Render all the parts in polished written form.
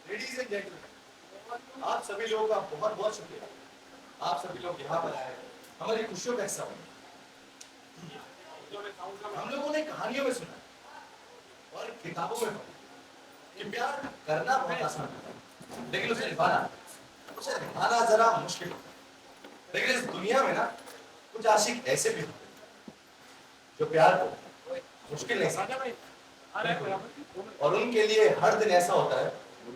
Ladies and gentleman, आप सभी लोगों का बहुत बहुत शुक्रिया। आप सभी लोग यहाँ पर आए, हमारी खुशियों का हिस्सा बने। हम लोगों ने कहानियों में सुना और किताबों में पढ़ा कि प्यार करना बहुत आसान होता है, लेकिन उसे निभाना जरा मुश्किल होता है। लेकिन इस दुनिया में ना कुछ आशिक ऐसे भी होते हैं जो प्यार को मुश्किल नहीं समझते, और उनके लिए हर दिन ऐसा होता है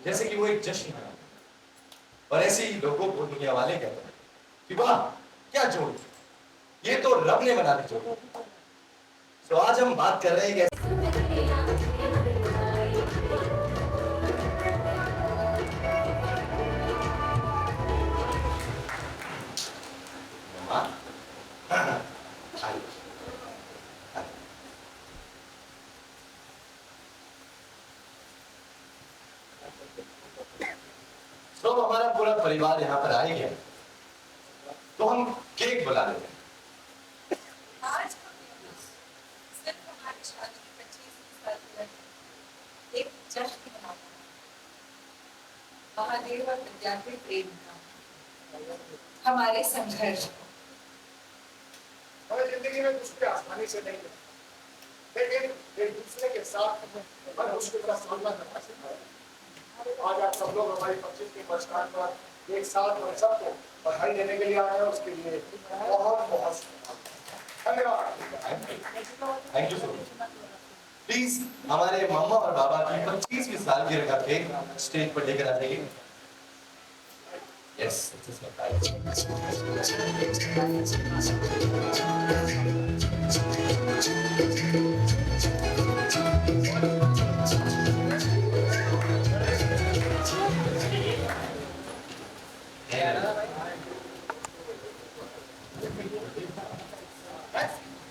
जैसे कि वो एक जश्न है। और ऐसे ही लोगों को दुनिया वाले कहते हैं कि वाह क्या जोड़, ये तो रब ने बना दी जोड़। तो आज हम बात कर रहे हैं तो हमारा पूरा परिवार यहाँ पर आ ही गया, तो हम केक बुला लेते हैं। आज सिर्फ हमारी शादी की 25वीं सालगिरह एक जश्न मनाते हैं। महादेव और विद्या के प्रेम का, हमारे संघर्ष, हमें जिंदगी में कुछ भी आसानी से नहीं मिलता, लेकिन एक दूसरे के साथ हर मुश्किल का सामना करना सीखा है। आज आप सब लोग हमारी 25वीं वर्षगांठ पर एक साथ और सबको बधाई देने के लिए आए हैं, उसके लिए बहुत बहुत धन्यवाद। Thank you so much. Please हमारे मम्मा और बाबा की 25वीं सालगिरह का केक स्टेज पर लेकर आ जाइए। यस,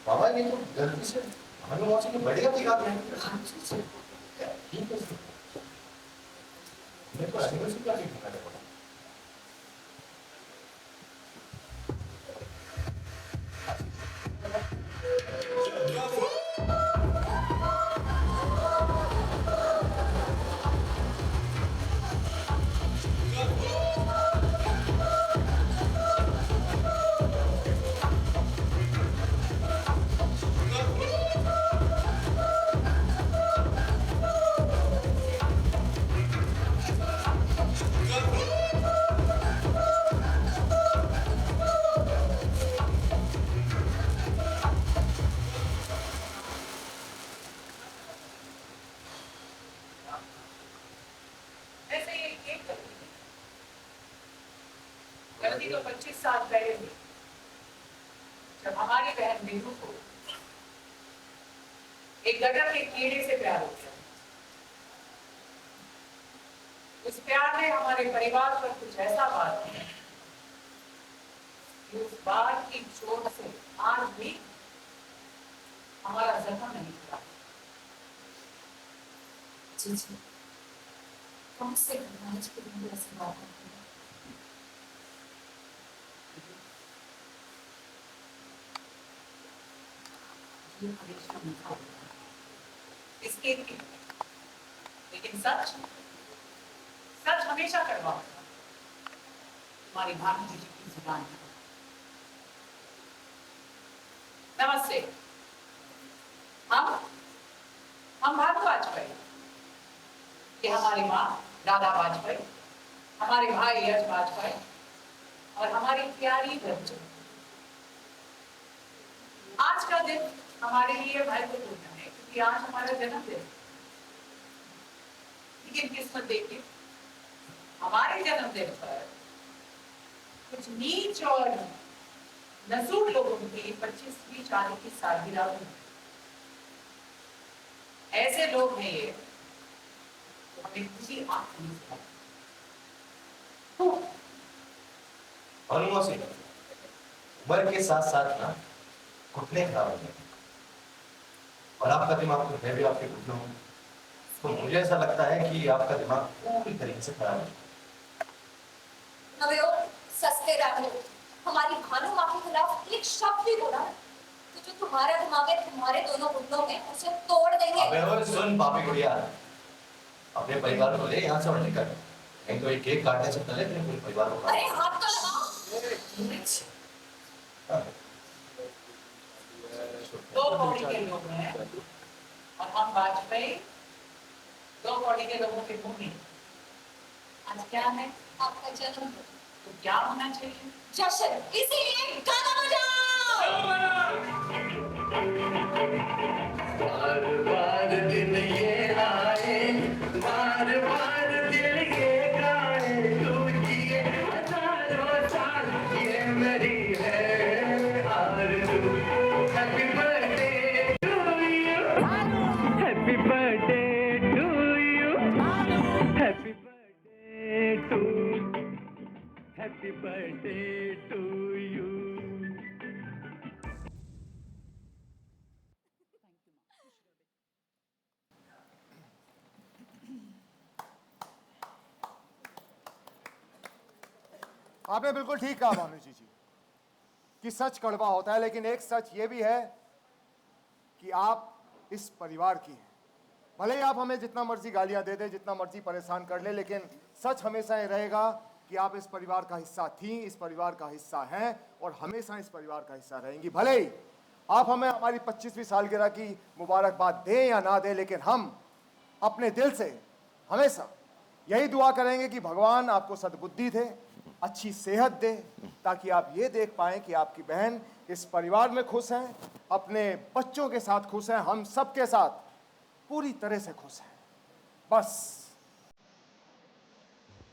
बाबा ये तो गलती से हमें मौसी की बढ़िया दिखा रहे हैं। ठीक है, मैं तो एनिवर्सरी का केक खाना पड़ा। गलती तो 25 साल पहले हुई, जब हमारी बहन नीरू को एक गटर के कीड़े से प्यार हो गया। उस प्यार ने हमारे परिवार पर कुछ ऐसा वार किया कि उस बार की चोट से आज भी हमारा जख्म नहीं हुआ। जी जी, कौन से समाज के लिए ऐसी बात है? इसके लिए लेकिन सच सच हमेशा कड़वा होता है। हमारी भाभी जी की जुबान। नमस्ते, हम भानु वाजपेयी, ये हमारी माँ राधा वाजपेयी, हमारे भाई यश वाजपेयी और हमारी प्यारी बच्ची। आज का दिन हमारे लिए महत्वपूर्ण है क्योंकि आज हमारा जन्मदिन है। लेकिन किस्मत देखिए, हमारे जन्मदिन पर कुछ नीच और नसूर लोगों की 25वीं शादी की सालगिरह हुई। ऐसे लोग हैं ये तो हमें खुशी आती है। अनुमोसी उम्र के साथ साथ ना घुटने खराब हो गए, और आपका दिमाग तो मैं भी आपके घुटनों हूँ, तो मुझे ऐसा लगता है कि आपका दिमाग पूरी तरीके से खराब है। हमें वो सस्ते राम हमारी भानु माँ के खिलाफ एक शब्द भी बोला, तो जो तुम्हारा दिमाग है तुम्हारे दोनों घुटनों में उसे तोड़ देंगे। अबे ओए सुन पापी गुड़िया, अपने परिवार को ले यहाँ से और निकल, नहीं तो ये केक काटने से पहले तेरे पूरे परिवार को अरे हाथ तो लगाओ। दो कौड़ी के लोग हैं और हम वाजपेयी दो कौड़ी के लोगों के मुंह नहीं। आज क्या है? आपका जन्मदिन। तो क्या होना चाहिए? जश्न, इसीलिए गाना बजाओ। बार बार दिन ये आए, बार बार दिल ये गाए, तू जिए हजारों साल, ये मेरी है आरज़ू। Happy birthday to you, happy birthday to you, happy birthday to, happy birthday to you. आपने बिल्कुल ठीक कहा भानुजी जी कि सच कड़वा होता है, लेकिन एक सच ये भी है कि आप इस परिवार की हैं। भले ही आप हमें जितना मर्जी गालियां दे दे, जितना मर्जी परेशान कर ले, लेकिन सच हमेशा ये रहेगा कि आप इस परिवार का हिस्सा थी, इस परिवार का हिस्सा हैं और हमेशा इस परिवार का हिस्सा रहेंगी। भले ही आप हमें हमारी 25वीं सालगिरह की मुबारकबाद दें या ना दें, लेकिन हम अपने दिल से हमेशा यही दुआ करेंगे कि भगवान आपको सद्बुद्धि दे, अच्छी सेहत दे, ताकि आप ये देख पाएं कि आपकी बहन इस परिवार में खुश हैं, अपने बच्चों के साथ खुश हैं, हम सब के साथ पूरी तरह से खुश हैं। बस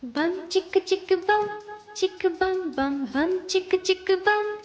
बम चिक बम बम बम चिक बम।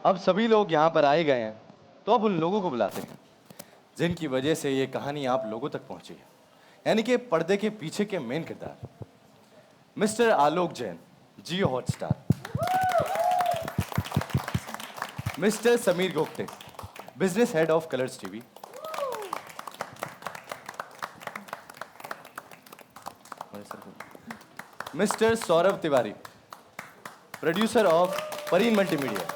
अब सभी लोग यहाँ पर आए गए हैं, तो अब उन लोगों को बुलाते हैं जिनकी वजह से ये कहानी आप लोगों तक पहुंची है, यानी कि पर्दे के पीछे के मेन किरदार mister Alok Jain, Jio Hotstar, mister Sameer Gogate, business head of Colors TV, mister Saurabh Tiwari, producer of Pareen multimedia,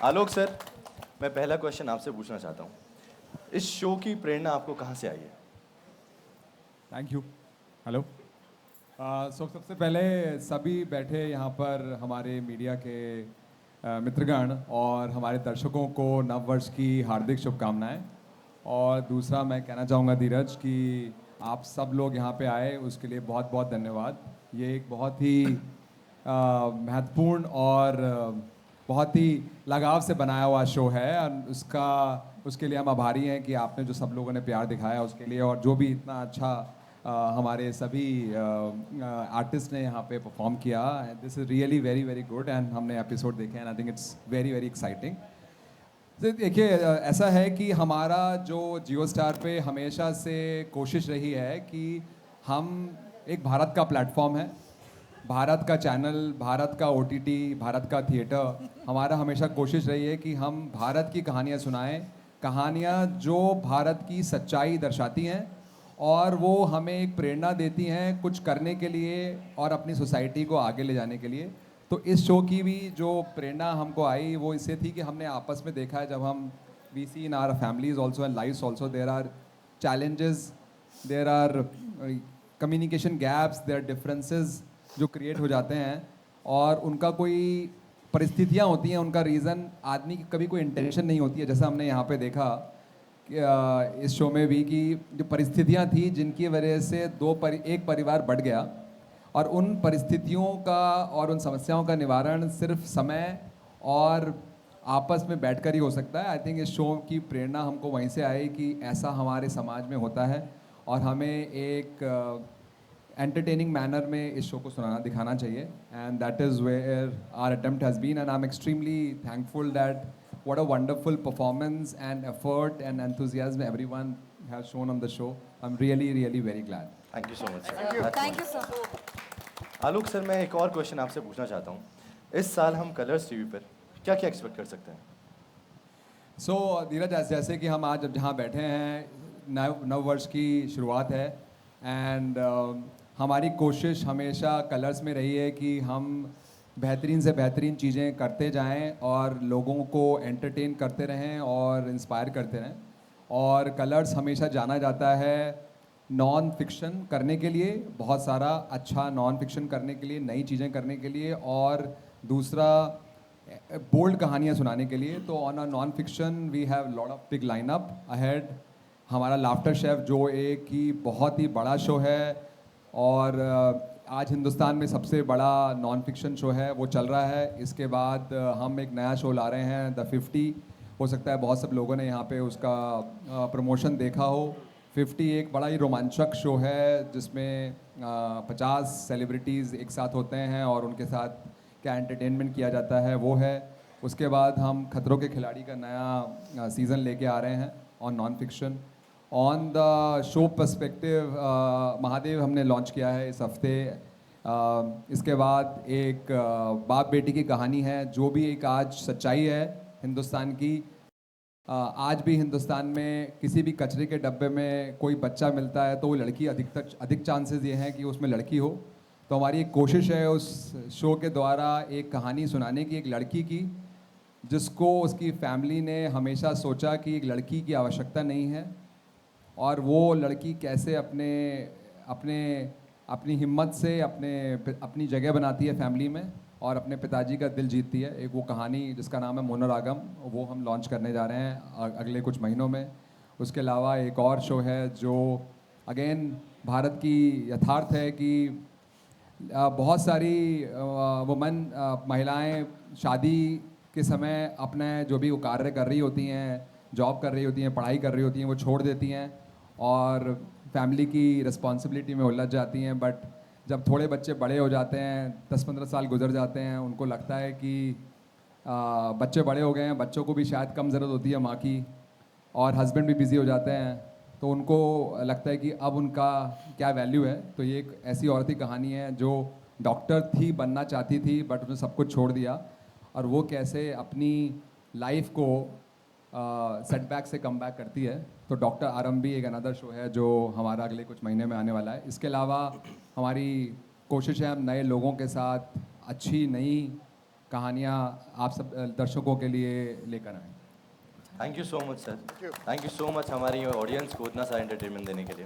Alok sir, मैं पहला क्वेश्चन आपसे पूछना चाहता हूँ, इस शो की प्रेरणा आपको कहाँ से आई है? Thank you. हेलो। सबसे पहले सभी बैठे यहाँ पर हमारे मीडिया के मित्रगण और हमारे दर्शकों को नववर्ष की हार्दिक शुभकामनाएं। और दूसरा मैं कहना चाहूँगा धीरज कि आप सब लोग यहाँ पे आए उसके लिए बहुत बहुत धन्यवाद। ये एक बहुत ही महत्वपूर्ण और बहुत ही लगाव से बनाया हुआ शो है और उसके लिए हम आभारी हैं कि आपने जो सब लोगों ने प्यार दिखाया उसके लिए, और जो भी इतना अच्छा हमारे सभी आर्टिस्ट ने यहाँ पे परफॉर्म किया। This is really very very good and हमने एपिसोड देखे हैं। I think it's very very exciting. देखिए ऐसा है कि हमारा जो जियो स्टार पे हमेशा से कोशिश रही है कि हम एक भारत का प्लेटफॉर्म है, भारत का चैनल, भारत का OTT, भारत का थिएटर। हमारा हमेशा कोशिश रही है कि हम भारत की कहानियाँ सुनाएं, कहानियाँ जो भारत की सच्चाई दर्शाती हैं और वो हमें एक प्रेरणा देती हैं कुछ करने के लिए और अपनी सोसाइटी को आगे ले जाने के लिए। तो इस शो की भी जो प्रेरणा हमको आई वो इससे थी कि हमने आपस में देखा है, जब हम we see in our families also and lifes also there are challenges, there are communication gaps, there are differences जो क्रिएट हो जाते हैं और उनका कोई परिस्थितियाँ होती हैं, उनका रीज़न आदमी की कभी कोई इंटेंशन नहीं होती है। जैसा हमने यहाँ पे देखा इस शो में भी कि जो परिस्थितियाँ थी जिनकी वजह से एक परिवार बढ़ गया और उन परिस्थितियों का और उन समस्याओं का निवारण सिर्फ समय और आपस में बैठकर ही हो सकता है। आई थिंक इस शो की प्रेरणा हमको वहीं से आई कि ऐसा हमारे समाज में होता है और हमें एक एंटरटेनिंग मैनर में इस शो को सुनाना दिखाना चाहिए। And that is where our attempt has been and I am extremely thankful that what a wonderful performance and effort and enthusiasm everyone has shown on the show. I'm really really very glad. Thank you so much. Thank you sir. Alok sir, मैं एक और question आपसे पूछना चाहता हूँ। इस साल हम कलर्स टीवी पर क्या क्या एक्सपेक्ट कर सकते हैं? So धीरज, जैसे कि हम आज अब जहाँ बैठे हैं नव वर्ष की शुरुआत है एंड हमारी कोशिश हमेशा कलर्स में रही है कि हम बेहतरीन से बेहतरीन चीज़ें करते जाएं और लोगों को एंटरटेन करते रहें और इंस्पायर करते रहें। और कलर्स हमेशा जाना जाता है नॉन फिक्शन करने के लिए, बहुत सारा अच्छा नॉन फिक्शन करने के लिए, नई चीज़ें करने के लिए, और दूसरा बोल्ड कहानियाँ सुनाने के लिए। तो on a non fiction we have lot of big lineup ahead. हमारा लाफ्टर शेफ जो एक ही बहुत ही बड़ा शो है और आज हिंदुस्तान में सबसे बड़ा नॉन फिक्शन शो है वो चल रहा है। इसके बाद हम एक नया शो ला रहे हैं द 50। हो सकता है बहुत सब लोगों ने यहाँ पे उसका प्रमोशन देखा हो। 50 एक बड़ा ही रोमांचक शो है जिसमें 50 सेलिब्रिटीज़ एक साथ होते हैं और उनके साथ क्या एंटरटेनमेंट किया जाता है वो है। उसके बाद हम खतरों के खिलाड़ी का नया सीज़न लेके आ रहे हैं on non fiction. On the show perspective Mahadev हमने लॉन्च किया है इस हफ्ते। इसके बाद एक बाप बेटी की कहानी है जो भी एक आज सच्चाई है हिंदुस्तान की। आज भी हिंदुस्तान में किसी भी कचरे के डब्बे में कोई बच्चा मिलता है तो वो लड़की अधिक चांसेस ये हैं कि उसमें लड़की हो। तो हमारी एक कोशिश है उस शो के द्वारा एक कहानी सुनाने की, एक लड़की की जिसको उसकी फैमिली ने हमेशा सोचा कि एक लड़की की आवश्यकता नहीं है और वो लड़की कैसे अपनी हिम्मत से अपनी जगह बनाती है फैमिली में और अपने पिताजी का दिल जीतती है। एक वो कहानी जिसका नाम है मोनोरागम, वो हम लॉन्च करने जा रहे हैं अगले कुछ महीनों में। उसके अलावा एक और शो है जो अगेन भारत की यथार्थ है कि बहुत सारी महिलाएं शादी के समय अपने जो भी वो कार्य कर रही होती हैं, जॉब कर रही होती हैं, पढ़ाई कर रही होती हैं, वो छोड़ देती हैं और फैमिली की रिस्पॉन्सिबिलिटी में उलझ जाती हैं। बट जब थोड़े बच्चे बड़े हो जाते हैं, 10-15 साल गुजर जाते हैं, उनको लगता है कि बच्चे बड़े हो गए हैं, बच्चों को भी शायद कम ज़रूरत होती है माँ की, और हस्बैंड भी बिज़ी हो जाते हैं, तो उनको लगता है कि अब उनका क्या वैल्यू है। तो ये एक ऐसी औरत की कहानी है जो डॉक्टर थी, बनना चाहती थी, बट उसने सब कुछ छोड़ दिया और वो कैसे अपनी लाइफ को सेटबैक से कम बैक करती है। तो डॉक्टर आरंभ भी एक अनदर शो है जो हमारा अगले कुछ महीने में आने वाला है। इसके अलावा हमारी कोशिश है हम नए लोगों के साथ अच्छी नई कहानियाँ आप सब दर्शकों के लिए लेकर आएँ। Thank you so much sir, thank you so much हमारी ऑडियंस को इतना सारा एंटरटेनमेंट देने के लिए।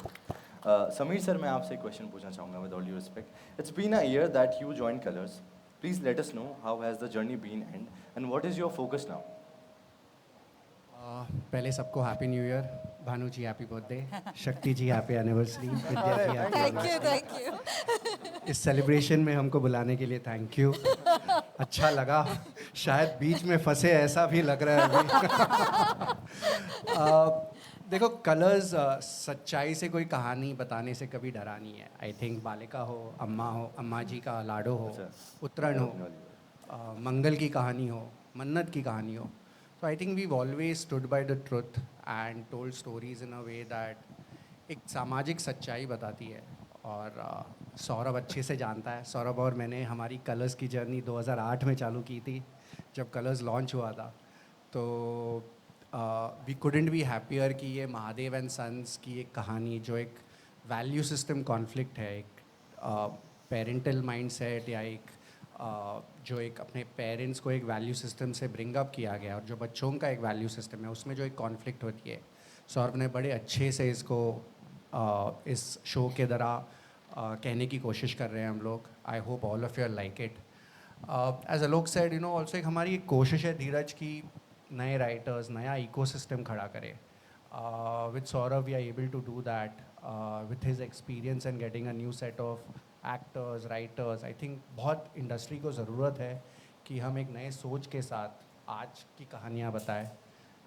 समीर सर, मैं आपसे एक क्वेश्चन पूछना चाहूँगा with all due respect. It's been a year that you join Colors. Please let us know how has the journey been and what is your focus now. पहले सबको happy new year. Bhanu ji happy birthday. Shakti ji happy anniversary. Vidya ji happy. Thank you. इस celebration में हमको बुलाने के लिए thank you. अच्छा लगा. शायद बीच में फंसे ऐसा भी लग रहा है अभी. देखो, कलर्स सच्चाई से कोई कहानी बताने से कभी डरा नहीं है. आई थिंक बालिका हो, अम्मा जी का लाडो हो, उत्तरायण हो, मंगल की कहानी हो, मन्नत की कहानी हो. So I think we've always stood by the truth and told stories in a way that एक सामाजिक सच्चाई बताती है. और सौरभ अच्छे से जानता है. सौरभ और मैंने हमारी कलर्स की जर्नी 2008 में चालू की थी जब कलर्स लॉन्च हुआ था. तो वी कुडंट बी हैप्पियर कि ये महादेव एंड सन्स की एक कहानी जो एक वैल्यू सिस्टम कॉन्फ्लिक्ट है, एक पेरेंटल माइंडसेट या एक जो एक अपने पेरेंट्स को एक वैल्यू सिस्टम से ब्रिंग अप किया गया और जो बच्चों का एक वैल्यू सिस्टम है उसमें जो एक कॉन्फ्लिक्ट होती है. सौरभ ने बड़े अच्छे से इसको इस शो के द्वारा कहने की कोशिश कर रहे हैं हम लोग. I hope all of you like it. As Alok said, you know, also एक हमारी एक कोशिश है धीरज की नए राइटर्स, नया इकोसिस्टम खड़ा करें. With Saurabh we are able to do that with his experience and getting a new set of actors, writers. I think बहुत इंडस्ट्री को ज़रूरत है कि हम एक नए सोच के साथ आज की कहानियाँ बताएं.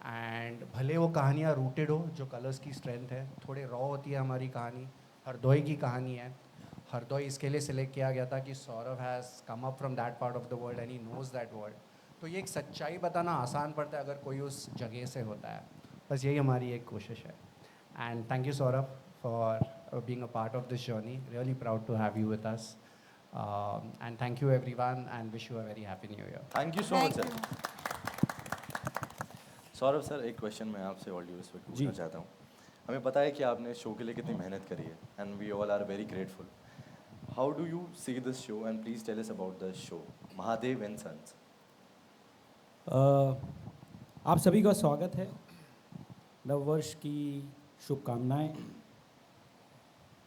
एंड भले वो कहानियाँ रूटेड हो, जो कलर्स की स्ट्रेंथ है, थोड़े रॉ होती है हमारी कहानी. हरदोई की कहानी है. हरदोई इसके लिए सिलेक्ट किया गया था कि Saurabh has come up from that part of the world and he knows that world. तो ये एक सच्चाई बताना आसान पड़ता है अगर कोई उस जगह से होता है. बस यही हमारी एक कोशिश है. And thank you Saurabh for being a part of this journey. Really proud to have you with us. And thank you everyone and wish you a very happy new year. Thank you so much sir. Saurabh sir, एक question मैं आपसे all due respect पूछना चाहता हूँ. हमें पता है कि आपने शो के लिए कितनी मेहनत करी है and we all are very grateful. How do you see this show and please tell us about the show Mahadev and sons. आप सभी का स्वागत है. नववर्ष की शुभकामनाएं.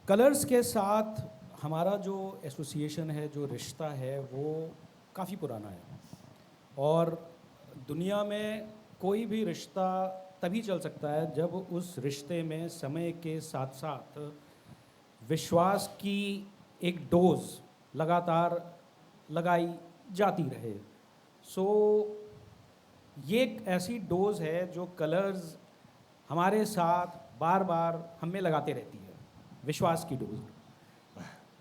कलर्स के साथ हमारा जो एसोसिएशन है, जो रिश्ता है, वो काफ़ी पुराना है. और दुनिया में कोई भी रिश्ता तभी चल सकता है जब उस रिश्ते में समय के साथ साथ विश्वास की एक डोज लगातार लगाई जाती रहे. सो ये एक ऐसी डोज है जो कलर्स हमारे साथ बार बार हम में लगाते रहती है, विश्वास की डोज.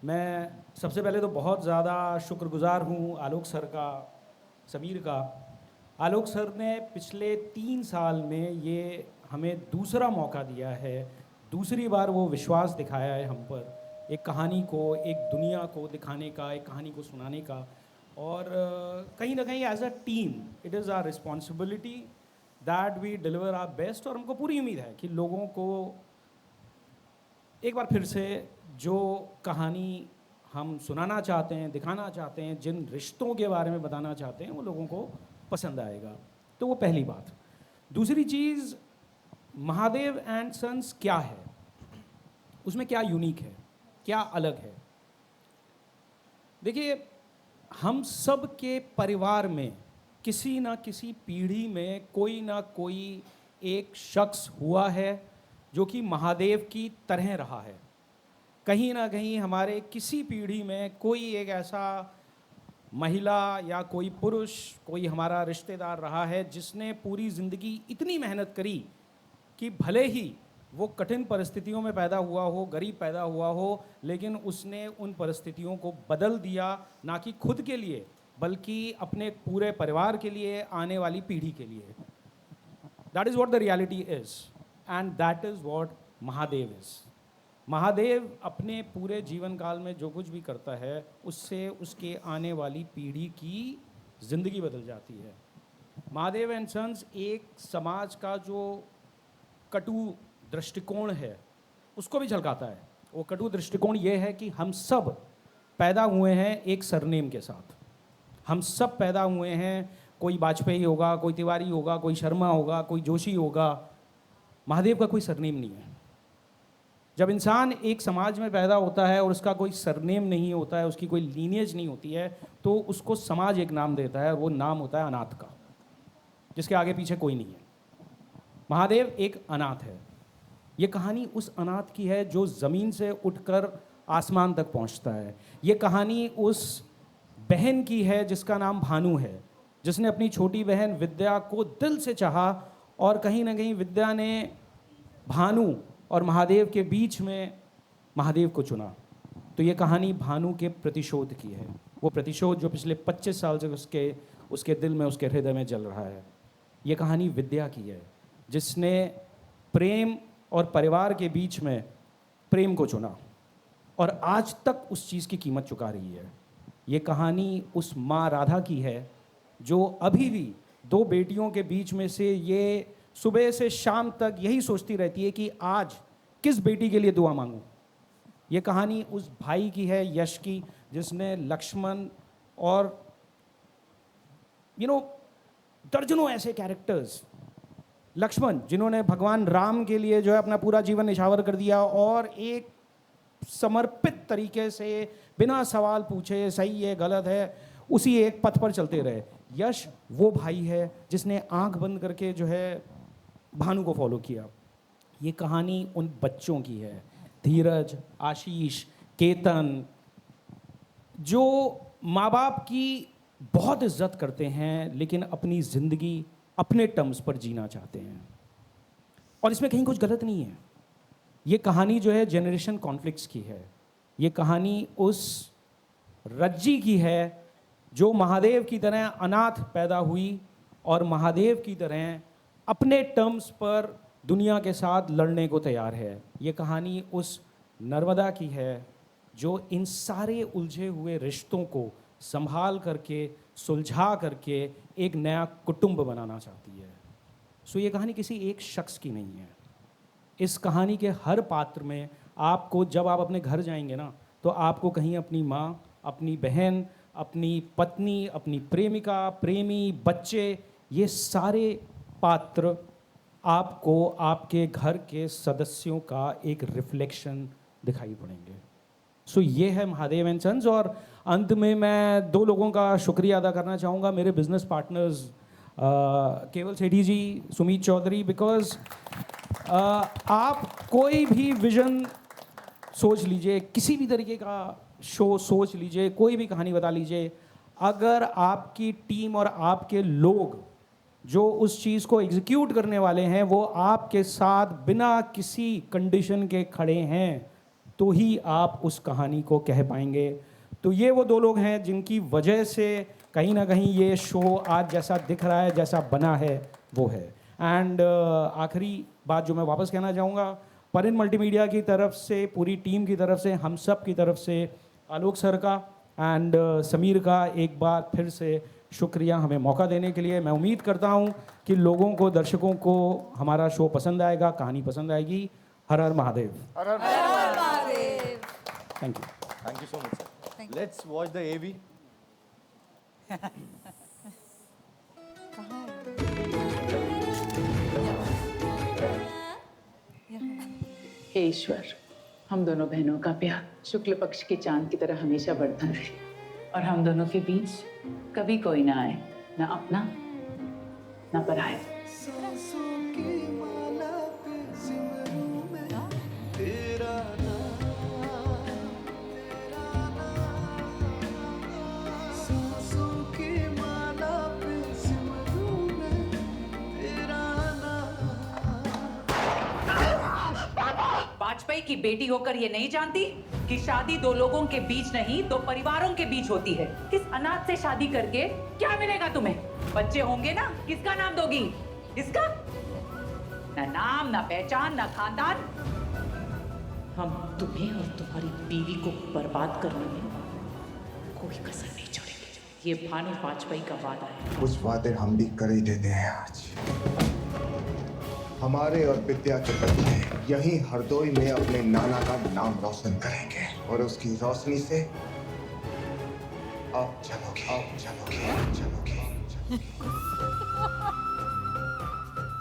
मैं सबसे पहले तो बहुत ज़्यादा शुक्रगुजार हूँ आलोक सर का, समीर का. आलोक सर ने पिछले 3 साल में ये हमें दूसरा मौका दिया है, दूसरी बार वो विश्वास दिखाया है हम पर, एक कहानी को, एक दुनिया को दिखाने का, एक कहानी को सुनाने का. और कहीं ना कहीं as a team it is our responsibility that we deliver our best. और हमको पूरी उम्मीद है कि लोगों को एक बार फिर से जो कहानी हम सुनाना चाहते हैं, दिखाना चाहते हैं, जिन रिश्तों के बारे में बताना चाहते हैं, वो लोगों को पसंद आएगा. तो वो पहली बात. दूसरी चीज़, महादेव एंड सन्स क्या है, उसमें क्या यूनिक है, क्या अलग है. देखिए, हम सब के परिवार में किसी ना किसी पीढ़ी में कोई ना कोई एक शख्स हुआ है जो कि महादेव की तरह रहा है. कहीं ना कहीं हमारे किसी पीढ़ी में कोई एक ऐसा महिला या कोई पुरुष, कोई हमारा रिश्तेदार रहा है जिसने पूरी ज़िंदगी इतनी मेहनत करी कि भले ही वो कठिन परिस्थितियों में पैदा हुआ हो, गरीब पैदा हुआ हो, लेकिन उसने उन परिस्थितियों को बदल दिया, ना कि खुद के लिए बल्कि अपने पूरे परिवार के लिए, आने वाली पीढ़ी के लिए. That is what the reality is and that is what Mahadev is. Mahadev अपने पूरे जीवन काल में जो कुछ भी करता है उससे उसके आने वाली पीढ़ी की ज़िंदगी बदल जाती है. महादेव एंड सन्स एक समाज का जो कटु दृष्टिकोण है उसको भी झलकाता है. वो कटु दृष्टिकोण ये है कि हम सब पैदा हुए हैं एक सरनेम के साथ. हम सब पैदा हुए हैं, कोई वाजपेयी होगा, कोई तिवारी होगा, कोई शर्मा होगा, कोई जोशी होगा. महादेव का कोई सरनेम नहीं है. जब इंसान एक समाज में पैदा होता है और उसका कोई सरनेम नहीं होता है, उसकी कोई लीनिएज नहीं होती है, तो उसको समाज एक नाम देता है, वो नाम होता है अनाथ का, जिसके आगे पीछे कोई नहीं है। महादेव एक अनाथ है। ये कहानी उस अनाथ की है जो ज़मीन से उठकर आसमान तक पहुंचता है। ये कहानी उस बहन की है जिसका नाम भानु है, जिसने अपनी छोटी बहन विद्या को दिल से चाहा और कहीं ना कहीं विद्या ने भानु और महादेव के बीच में महादेव को चुना। तो ये कहानी भानु के प्रतिशोध की है, वो प्रतिशोध जो पिछले 25 साल से उसके दिल में, उसके हृदय में जल रहा है। ये कहानी विद्या की है जिसने प्रेम और परिवार के बीच में प्रेम को चुना और आज तक उस चीज़ की कीमत चुका रही है। ये कहानी उस माँ राधा की है जो अभी भी 2 बेटियों के बीच में से ये सुबह से शाम तक यही सोचती रहती है कि आज किस बेटी के लिए दुआ मांगूं। ये कहानी उस भाई की है यश की, जिसने लक्ष्मण और दर्जनों ऐसे कैरेक्टर्स, लक्ष्मण जिन्होंने भगवान राम के लिए जो है अपना पूरा जीवन निछावर कर दिया और एक समर्पित तरीके से बिना सवाल पूछे सही है गलत है उसी एक पथ पर चलते रहे। यश वो भाई है जिसने आंख बंद करके जो है भानु को फॉलो किया। ये कहानी उन बच्चों की है, धीरज, आशीष, केतन, जो माँ बाप की बहुत इज्जत करते हैं लेकिन अपनी ज़िंदगी अपने टर्म्स पर जीना चाहते हैं और इसमें कहीं कुछ गलत नहीं है। ये कहानी जो है जनरेशन कॉन्फ्लिक्ट्स की है। ये कहानी उस रज्जी की है जो महादेव की तरह अनाथ पैदा हुई और महादेव की तरह अपने टर्म्स पर दुनिया के साथ लड़ने को तैयार है। ये कहानी उस नर्मदा की है जो इन सारे उलझे हुए रिश्तों को संभाल करके, सुलझा करके एक नया कुटुंब बनाना चाहती है। सो ये कहानी किसी एक शख्स की नहीं है। इस कहानी के हर पात्र में आपको, जब आप अपने घर जाएंगे ना, तो आपको कहीं अपनी माँ, अपनी बहन, अपनी पत्नी, अपनी प्रेमिका, प्रेमी, बच्चे, ये सारे पात्र आपको आपके घर के सदस्यों का एक रिफ्लेक्शन दिखाई पड़ेंगे। सो ये है महादेव एंड सन्स। और अंत में मैं 2 लोगों का शुक्रिया अदा करना चाहूँगा, मेरे बिजनेस पार्टनर्स केवल सेठी जी, सुमित चौधरी, बिकॉज आप कोई भी विजन सोच लीजिए, किसी भी तरीके का शो सोच लीजिए, कोई भी कहानी बता लीजिए, अगर आपकी टीम और आपके लोग जो उस चीज़ को एग्जीक्यूट करने वाले हैं वो आपके साथ बिना किसी कंडीशन के खड़े हैं तो ही आप उस कहानी को कह पाएंगे। तो ये वो 2 लोग हैं जिनकी वजह से कहीं ना कहीं ये शो आज जैसा दिख रहा है, जैसा बना है, वो है। एंड आखिरी बात जो मैं वापस कहना चाहूँगा, परिन मल्टीमीडिया की तरफ से, पूरी टीम की तरफ से, हम सब की तरफ से आलोक सर का एंड समीर का एक बार फिर से शुक्रिया हमें मौका देने के लिए। मैं उम्मीद करता हूँ कि लोगों को, दर्शकों को हमारा शो पसंद आएगा, कहानी पसंद आएगी। हर हर महादेव। हर हर Mahadev. Thank you. Thank you so much, sir. Let's watch the AV. हे ईश्वर, हम दोनों बहनों का प्यार शुक्ल पक्ष के चांद की तरह हमेशा बढ़ता रहे और हम दोनों के बीच कभी कोई ना आए, ना अपना ना पराया। वाजपेयी की बेटी होकर ये नहीं जानती कि शादी 2 लोगों के बीच नहीं, 2 परिवारों के बीच होती है। इस अनाथ से शादी करके क्या मिलेगा तुम्हें? बच्चे होंगे ना, किसका नाम दोगी? इसका? ना नाम, ना पहचान, ना खानदान। हम तुम्हें और तुम्हारी बीवी को बर्बाद करने में कोई कसर नहीं छोड़ेंगे। ये भानु वाजपेयी का वादा है। कुछ वादे हम भी कर ही देते हैं आज। हमारे और विद्या के बच्चे यहीं हरदोई में अपने नाना का नाम रोशन करेंगे और उसकी रोशनी से आप चलोगे।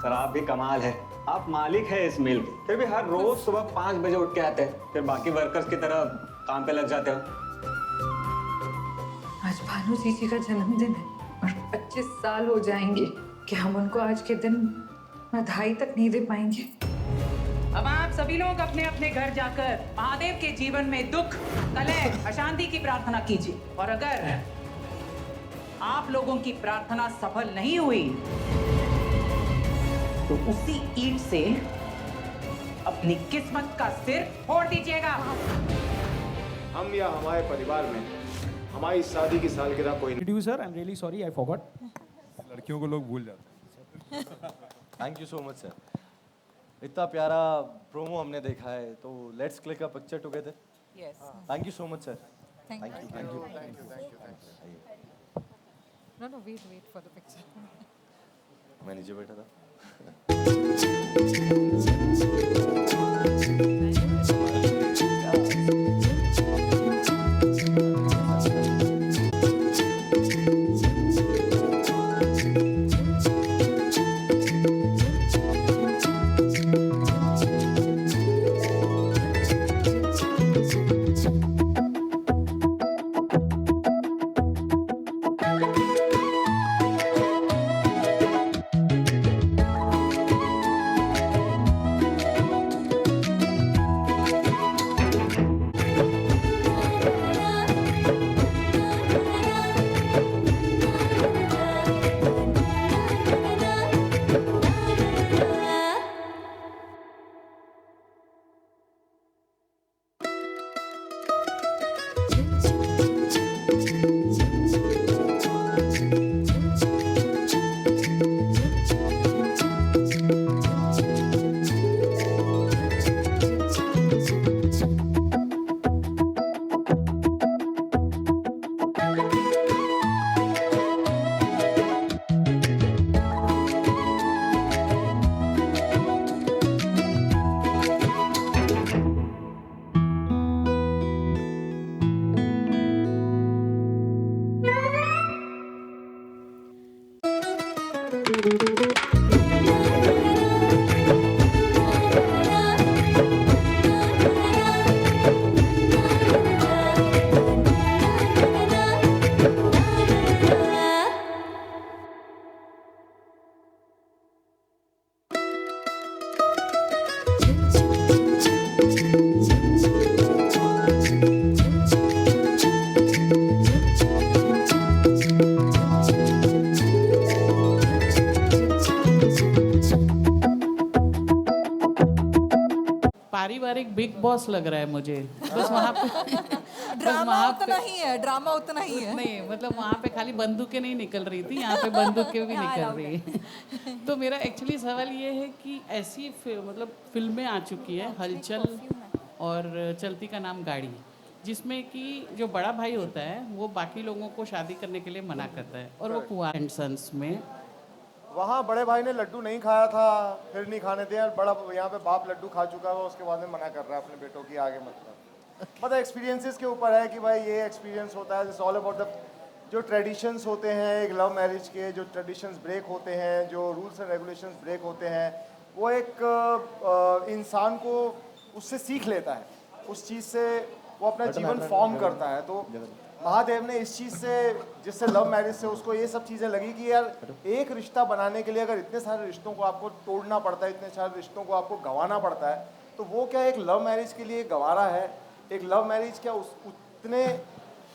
सर आप भी कमाल है। आप मालिक है इस मिल के, फिर भी हर रोज सुबह 5 बजे उठ के आते हैं, फिर बाकी वर्कर्स की तरह काम पे लग जाते हो। आज भानु जी का जन्मदिन है और 25 साल हो जाएंगे कि हम उनको आज के दिन बधाई तक नहीं दे पाएंगे। अब आप सभी लोग अपने अपने घर जाकर महादेव के जीवन में दुख, कलह, अशांति की प्रार्थना कीजिए। और अगर आप लोगों की प्रार्थना सफल नहीं हुई तो उसी ईंट से अपनी किस्मत का सिर फोड़ दीजिएगा। हम या हमारे परिवार में हमारी शादी की सालगिरह कोई नहीं। Producer, I am really sorry, I forgot. लड़कियों को लोग भूल जाते हैं। Thank you so much sir. इतना प्यारा प्रोमो हमने देखा है, तो let's click a picture together. Yes, thank you so much sir. Thank you. No wait for the picture. मैं नीचे बैठा था। पारिवारिक बिग बॉस लग रहा है मुझे। बस वहाँ पे ड्रामा उतना ही है, ड्रामा उतना ही है। नहीं, मतलब वहाँ पे खाली बंदूकें नहीं निकल रही थी, यहाँ पे बंदूकें भी निकल रही है। तो मेरा एक्चुअली सवाल ये है कि ऐसी मतलब फिल्में आ चुकी हैं, हलचल और चलती का नाम गाड़ी, जिसमें कि जो बड़ा भाई होता है वो बाकी लोगों को शादी करने के लिए मना करता है, और वो कुंवार एंड सन्स में वहाँ बड़े भाई ने लड्डू नहीं खाया था, फिर नहीं खाने दिया। बड़ा यहाँ पे बाप लड्डू खा चुका है, उसके बाद में मना कर रहा है अपने बेटों की आगे। मतलब एक्सपीरियंसेस के ऊपर है कि भाई ये एक्सपीरियंस होता है। इट्स ऑल अबाउट द जो ट्रेडिशंस होते हैं एक लव मैरिज के, जो ट्रेडिशंस ब्रेक होते हैं, जो रूल्स एंड रेगुलेशंस ब्रेक होते हैं, वो एक इंसान को उससे सीख लेता है, उस चीज़ से वो अपना जीवन फॉर्म करता है। तो महादेव ने इस चीज़ से, जिससे लव मैरिज से उसको ये सब चीज़ें लगी कि यार एक रिश्ता बनाने के लिए अगर इतने सारे रिश्तों को आपको तोड़ना पड़ता है, इतने सारे रिश्तों को आपको गंवाना पड़ता है, तो वो क्या एक लव मैरिज के लिए गंवारा है? एक लव मैरिज क्या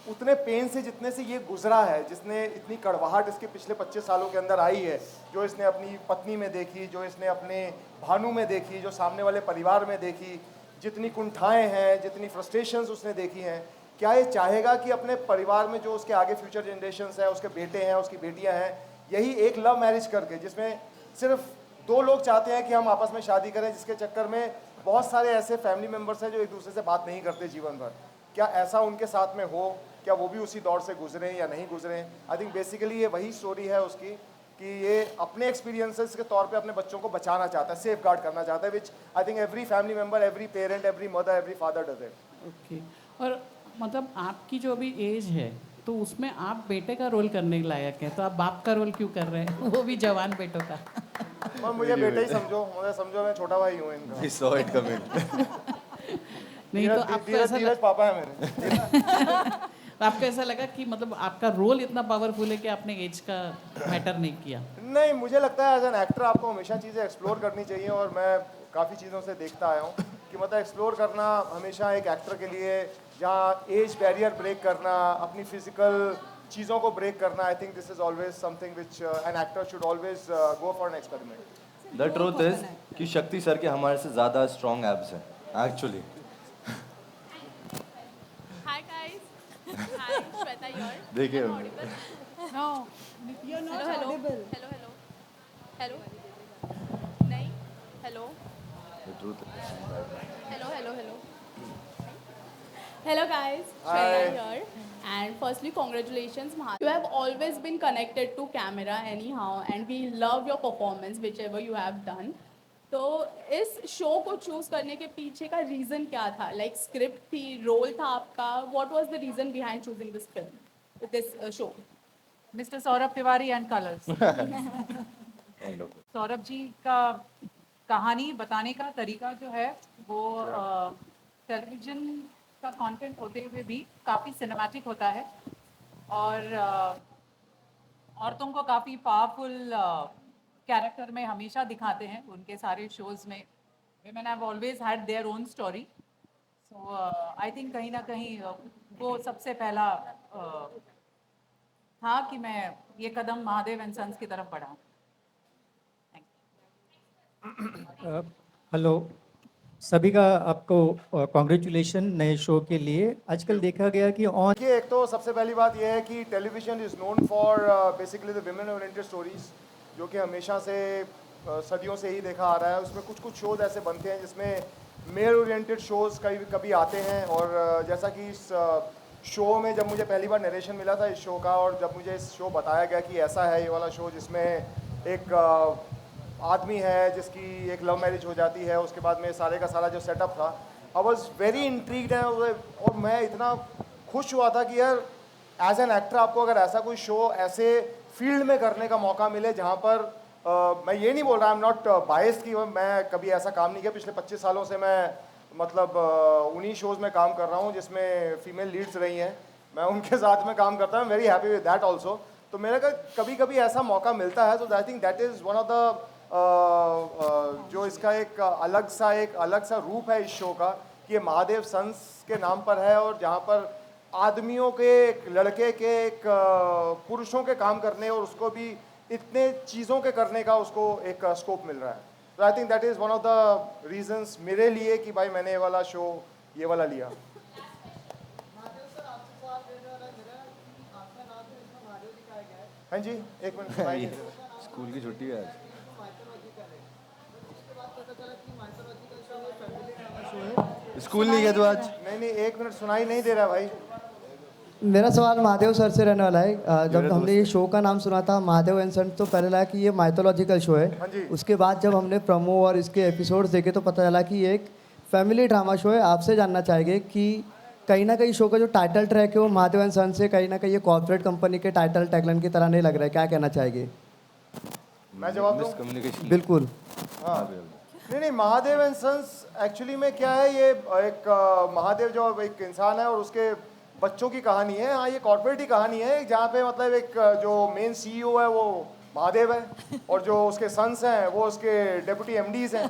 उतने पेन से जितने से ये गुजरा है, जिसने इतनी कड़वाहट इसके पिछले 25 सालों के अंदर आई है, जो इसने अपनी पत्नी में देखी, जो इसने अपने भानु में देखी, जो सामने वाले परिवार में देखी, जितनी कुंठाएं हैं, जितनी फ्रस्ट्रेशंस उसने देखी हैं, क्या ये चाहेगा कि अपने परिवार में जो उसके आगे फ्यूचर जनरेशन्स है, उसके बेटे हैं, उसकी बेटियां हैं, यही एक लव मैरिज करके, जिसमें सिर्फ 2 लोग चाहते हैं कि हम आपस में शादी करें, जिसके चक्कर में बहुत सारे ऐसे फैमिली मेम्बर्स हैं जो एक दूसरे से बात नहीं करते जीवन भर, क्या ऐसा उनके साथ में हो? क्या वो भी उसी दौर से गुजरे या नहीं गुजरे? आई थिंक बेसिकली ये वही स्टोरी है उसकी, कि ये अपने एक्सपीरियंसेस के तौर पे अपने बच्चों को बचाना चाहता है, सेफ गार्ड करना चाहता है, which I think every family member, every parent, every mother, every father does it. Okay. और मतलब आपकी जो अभी एज है, तो उसमें आप बेटे का रोल करने लायक है, तो आप बाप का रोल क्यों कर रहे हैं? वो भी जवान बेटों का। मुझे बेटा ही समझो, मुझे समझो मैं छोटा भाई हूँ इनका। We saw it coming. नहीं तो आपको ऐसा धीरज पापा है मेरे। तो आपको ऐसा लगा कि मतलब आपका रोल इतना पावरफुल है कि आपने एज का मैटर नहीं किया? नहीं, मुझे लगता है एज एन एक्टर आपको हमेशा चीज़ें एक्सप्लोर करनी चाहिए, और मैं काफ़ी चीज़ों से देखता आया हूँ कि मतलब एक्सप्लोर करना हमेशा एक एक्टर के लिए, जहाँ एज बैरियर ब्रेक करना, अपनी फिजिकल चीज़ों को ब्रेक करना, I think this is always something which an actor should always go for an experiment. The truth is कि शक्ति सर के हमारे से ज़्यादा स्ट्रॉन्ग एब्स हैं actually. Hi guys. Hi, Shweta here. देखिए I'm audible. No, you're not Hello, hello. audible. Hello, hello. Hello. नहीं. Hello. The truth is. Hello, hello, hello. Hello guys. Hi. Shweta here. And firstly, congratulations, Mahadev. You have always been connected to camera anyhow, and we love your performance, whichever you have done. तो इस show को choose करने के पीछे का reason क्या था? Like script थी, रोल था आपका? What was the reason behind choosing this film, this show? Mister Saurabh Tiwari and Colors. Saurabh ji का कहानी बताने का तरीका जो है वो टेलीविजन का कंटेंट होते हुए भी काफ़ी सिनेमैटिक होता है, और औरतों को काफ़ी पावरफुल कैरेक्टर में हमेशा दिखाते हैं उनके सारे शोज़ में। women have always had their own story, so I think कहीं ना कहीं वो सबसे पहला था कि मैं ये कदम महादेव एंड सन्स की तरफ बढ़ाऊं। हेलो सभी का, आपको कॉन्ग्रेचुलेशन नए शो के लिए। आजकल देखा गया कि देखिए, एक तो सबसे पहली बात यह है कि television is known for basically the women oriented stories, जो कि हमेशा से सदियों से ही देखा आ रहा है। उसमें कुछ कुछ शोज़ ऐसे बनते हैं जिसमें मेल ओरिएंटेड शोज़ कभी कभी आते हैं, और जैसा कि इस शो में जब मुझे पहली बार नरेशन मिला था इस शो का, और जब मुझे इस शो बताया गया कि ऐसा है ये वाला शो जिसमें एक आदमी है जिसकी एक लव मैरिज हो जाती है, उसके बाद में सारे का सारा जो सेटअप था, आई वॉज वेरी इंट्रीग्ड है, और मैं इतना खुश हुआ था कि यार एज एन एक्टर आपको अगर ऐसा कोई शो ऐसे फील्ड में करने का मौका मिले जहाँ पर मैं ये नहीं बोल रहा, आई एम नॉट बायस्ड कि मैं कभी ऐसा काम नहीं किया। पिछले 25 सालों से मैं मतलब उन्हीं शोज़ में काम कर रहा हूँ जिसमें फीमेल लीड्स रही हैं, मैं उनके साथ में काम करता हूँ, very happy with that also. तो मेरे का कभी कभी ऐसा मौका मिलता है, तो I think that is one of the जो इसका एक अलग सा रूप है इस शो का, कि ये महादेव सन्स के नाम पर है, और जहाँ पर आदमियों के, एक लड़के के, एक पुरुषों के काम करने और उसको भी इतने चीज़ों के करने का उसको एक स्कोप मिल रहा है। तो I think that is one of the reasons मेरे लिए कि भाई मैंने ये वाला शो ये वाला लिया। हाँ जी, एक मिनट। स्कूल की छुट्टी है आज। स्कूल नहीं गया तो आज? नहीं, एक मिनट, सुनाई नहीं दे रहा भाई। मेरा सवाल महादेव सर से रहने वाला है। जब हमने ये शो का नाम सुना था महादेव एंड सन, तो पहले लगा कि ये माइथोलॉजिकल शो है। उसके बाद जब हमने प्रोमो और इसके एपिसोड्स देखे तो पता चला कि ये एक फैमिली ड्रामा शो है। आपसे जानना चाहेंगे कि कहीं ना कहीं शो का जो टाइटल ट्रैक है वो महादेव एंड सन से कहीं ना कहीं ये कॉर्पोरेट कंपनी के टाइटल टैगलाइन की तरह नहीं लग रहा है, क्या कहना चाहेंगे? मैं जवाब दूं? बिल्कुल। हाँ, नहीं, महादेव एंड सन्स एक्चुअली में क्या है, ये एक महादेव जो एक इंसान है और उसके बच्चों की कहानी है। हाँ, ये कॉर्पोरेट ही कहानी है, जहाँ पे मतलब एक जो मेन सीईओ है वो महादेव है, और जो उसके सन्स हैं वो उसके डेप्यूटी एमडीज हैं।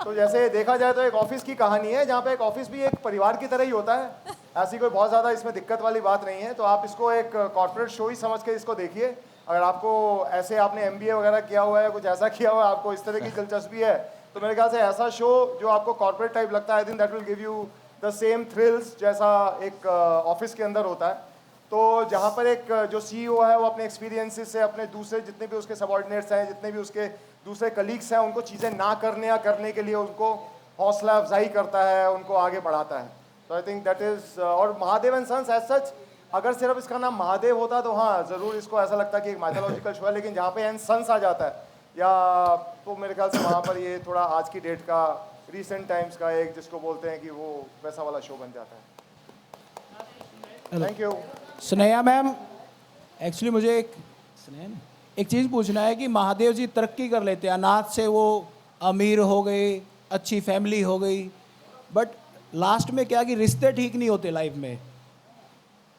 तो जैसे देखा जाए तो एक ऑफिस की कहानी है, जहाँ पे एक ऑफिस भी एक परिवार की तरह ही होता है। ऐसी कोई बहुत ज़्यादा इसमें दिक्कत वाली बात नहीं है। तो आप इसको एक कॉर्पोरेट शो ही समझ के इसको देखिए। अगर आपको ऐसे आपने MBA वगैरह किया हुआ है, कुछ ऐसा किया हुआ है, आपको इस तरह की दिलचस्पी है, तो मेरे ख्याल से ऐसा शो जो आपको कॉर्पोरेट टाइप लगता है, I think that will give you the same thrills जैसा एक ऑफिस के अंदर होता है। तो जहाँ पर एक जो CEO है वो अपने एक्सपीरियंसेस से अपने दूसरे जितने भी उसके सबॉर्डिनेट्स हैं, जितने भी उसके दूसरे कलीग्स हैं, उनको चीज़ें ना करने या करने के लिए उनको हौसला अफजाई करता है, उनको आगे बढ़ाता है। तो आई थिंक दैट इज़, और Mahadev and sons as such, अगर सिर्फ इसका नाम महादेव होता तो हाँ ज़रूर इसको ऐसा लगता कि एक माइथोलॉजिकल शो है, लेकिन जहाँ पे एंड सन्स आ जाता है या तो मेरे ख्याल से वहाँ पर ये थोड़ा आज की डेट का, रीसेंट टाइम्स का एक जिसको बोलते हैं कि वो वैसा वाला शो बन जाता है। Thank you. Sneha ma'am, actually मुझे एक चीज़ पूछना है कि महादेव जी तरक्की कर लेते हैं, अनाथ से वो अमीर हो गए, अच्छी फैमिली हो गई, बट लास्ट में क्या कि रिश्ते ठीक नहीं होते लाइफ में,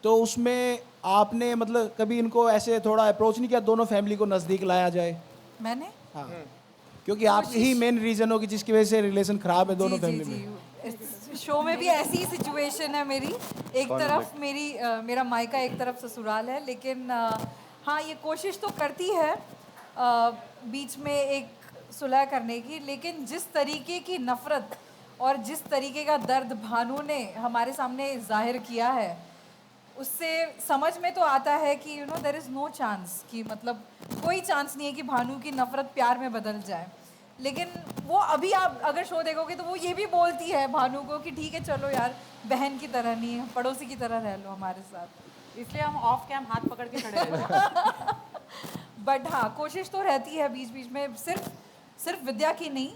तो उसमें आपने मतलब कभी इनको ऐसे थोड़ा अप्रोच नहीं किया दोनों फैमिली को नज़दीक लाया जाए? मैंने हाँ, क्योंकि आप ही मेन रीज़न हो कि जिसकी वजह से रिलेशन ख़राब है दोनों फैमिली में। इस शो में भी ऐसी ही सिचुएशन है मेरी, एक तरफ मेरा मायका, एक तरफ ससुराल है, लेकिन हाँ ये कोशिश तो करती है बीच में एक सुलह करने की, लेकिन जिस तरीके की नफ़रत और जिस तरीके का दर्द भानु ने हमारे सामने जाहिर किया है, उससे समझ में तो आता है कि you know there is no chance, कि मतलब कोई चांस नहीं है कि भानु की नफ़रत प्यार में बदल जाए। लेकिन वो अभी आप अगर शो देखोगे तो वो ये भी बोलती है भानु को कि ठीक है चलो यार, बहन की तरह नहीं, पड़ोसी की तरह रह लो हमारे साथ। इसलिए हम ऑफ कैम हाथ पकड़ के खड़े रहते हैं। बट हाँ, कोशिश तो रहती है बीच बीच में, सिर्फ विद्या की नहीं,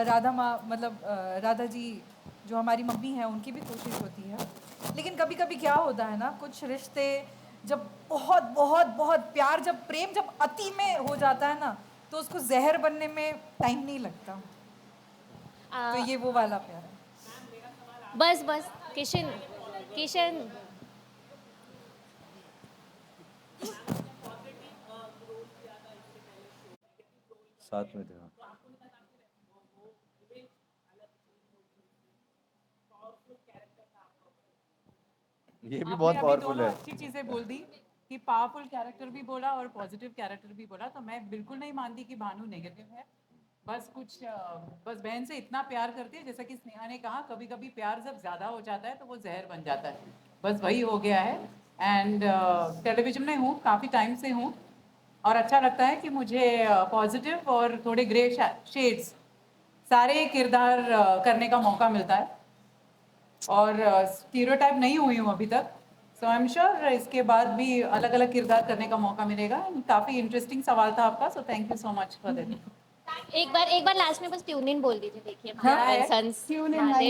राधा माँ मतलब राधा जी जो हमारी मम्मी है उनकी भी कोशिश होती है। लेकिन कभी कभी क्या होता है ना, कुछ रिश्ते जब बहुत बहुत बहुत प्यार, जब प्रेम जब अति में हो जाता है ना, तो उसको जहर बनने में टाइम नहीं लगता। तो ये वो वाला प्यार है। बस किशन साथ में थे। ये भी बहुत पावरफुल है। अच्छी चीजें बोल दी कि पावरफुल कैरेक्टर भी बोला और पॉजिटिव कैरेक्टर भी बोला, तो मैं बिल्कुल नहीं मानती कि भानु नेगेटिव है। बस बहन से इतना प्यार करती है, जैसा कि स्नेहा ने कहा, कभी कभी प्यार जब ज़्यादा हो जाता है तो वो जहर बन जाता है, बस वही हो गया है। एंड टेलीविजन में हूँ, काफ़ी टाइम से हूँ, और अच्छा लगता है कि मुझे पॉजिटिव और थोड़े ग्रे शेड्स सारे किरदार करने का मौका मिलता है, और स्टीरियोटाइप नहीं हुई हूँ अभी तक। सो आई एम श्योर इसके बाद भी अलग अलग किरदार करने का मौका मिलेगा। काफ़ी इंटरेस्टिंग सवाल था आपका, so thank you so much for that. एक बार लास्ट में बस ट्यून इन बोल दीजिए। देखिए महादेव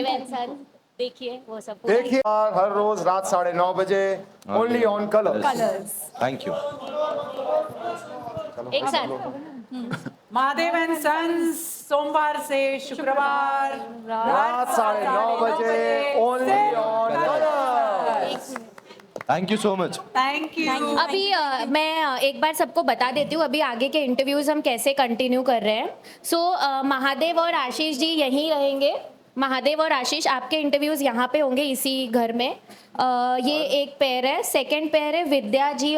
एंड सन्स, देखिए वो सब देखिए हर रोज रात 9:30 बजे only on colours. Thank you. एक साथ महादेव एंड सन्स, सोमवार से शुक्रवार रात 9:30 बजे only on colours. Thank you so much. Thank you. अभी मैं एक बार सबको बता देती हूँ अभी आगे के इंटरव्यूज हम कैसे कंटिन्यू कर रहे हैं। सो महादेव और आशीष जी यहीं रहेंगे। महादेव और आशीष, आपके इंटरव्यूज यहाँ पे होंगे इसी घर में। ये एक पेयर है। सेकंड पेयर है विद्या जी